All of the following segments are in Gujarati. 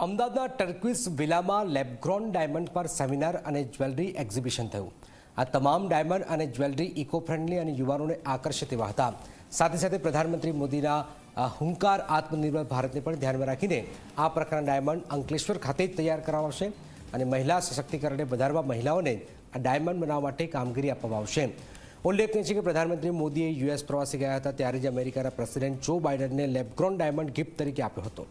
અમદાવાદના ટર્ક્વિસ વિલામાં લેબગ્રોન ડાયમંડ પર સેમિનાર અને જ્વેલરી એક્ઝિબિશન થયું. આ તમામ ડાયમંડ અને જ્વેલરી ઇકો ફ્રેન્ડલી અને યુવાનોને આકર્ષે તેવા હતા. સાથે સાથે પ્રધાનમંત્રી મોદીના હુંકાર આત્મનિર્ભર ભારતને પણ ધ્યાનમાં રાખીને આ પ્રકારના ડાયમંડ અંકલેશ્વર ખાતે જ તૈયાર કરવામાં આવશે અને મહિલા સશક્તિકરણને વધારવા મહિલાઓને આ ડાયમંડ બનાવવા માટે કામગીરી આપવામાં આવશે. ઉલ્લેખનીય છે કે પ્રધાનમંત્રી મોદીએ યુએસ પ્રવાસે ગયા હતા ત્યારે જ અમેરિકાના પ્રેસિડેન્ટ જો બાઇડનને લેબગ્રોન ડાયમંડ ગિફ્ટ તરીકે આપ્યો હતો.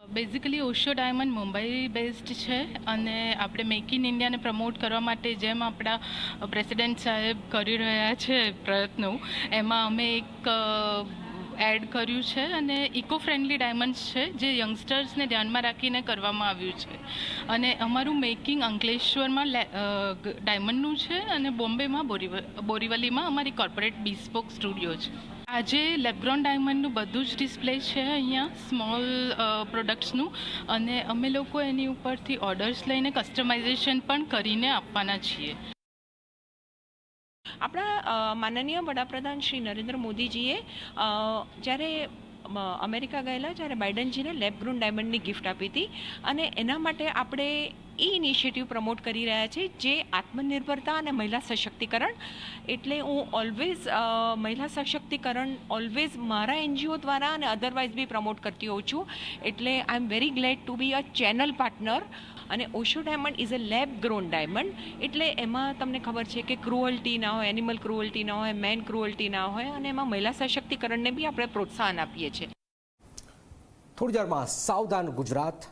Basically Osho diamond Mumbai based છે અને આપણે મેક ઇન ઇન્ડિયાને પ્રમોટ કરવા માટે જેમ આપણા પ્રેસિડેન્ટ સાહેબ કરી રહ્યા છે પ્રયત્નો, એમાં અમે એક એડ કર્યું છે અને ઇકો ફ્રેન્ડલી ડાયમંડ્સ છે જે યંગસ્ટર્સને ધ્યાનમાં રાખીને કરવામાં આવ્યું છે. અને અમારું મેકિંગ અંકલેશ્વરમાં ડાયમંડનું છે અને બોમ્બેમાં બોરીવલીમાં અમારી કોર્પોરેટ બીસ્પોક સ્ટુડિયો છે. આજે લેબગ્રોન ડાયમંડનું બધું જ ડિસ્પ્લે છે અહીંયા સ્મોલ પ્રોડક્ટ્સનું, અને અમે લોકો એની ઉપરથી ઓર્ડર્સ લઈને કસ્ટમાઇઝેશન પણ કરીને આપવાના છીએ. આપણા માનનીય વડાપ્રધાન શ્રી નરેન્દ્ર મોદીજીએ જ્યારે અમેરિકા ગયેલા ત્યારે બાઇડનજીને લેબગ્રોન ડાયમંડની ગિફ્ટ આપી હતી અને એના માટે આપણે એ ઇનિશિયેટિવ પ્રમોટ કરી રહ્યા છે જે આત્મનિર્ભરતા અને મહિલા સશક્તિકરણ. એટલે હું ઓલવેઝ મહિલા સશક્તિકરણ ઓલવેઝ મારા એનજીઓ દ્વારા અને અધરવાઇઝ બી પ્રમોટ કરતી હોઉં છું. એટલે I am very glad to be a channel partner. અને Osho diamond is a lab grown diamond, એટલે એમાં તમને ખબર છે કે ક્રુઅલ્ટી ના હોય, એનિમલ ક્રુઅલ્ટી ના હોય, મેન ક્રુઅલ્ટી ના હોય, અને એમાં મહિલા સશક્તિકરણને બી આપણે પ્રોત્સાહન આપીએ છીએ. થોડી દેરમાં સાવધાન ગુજરાત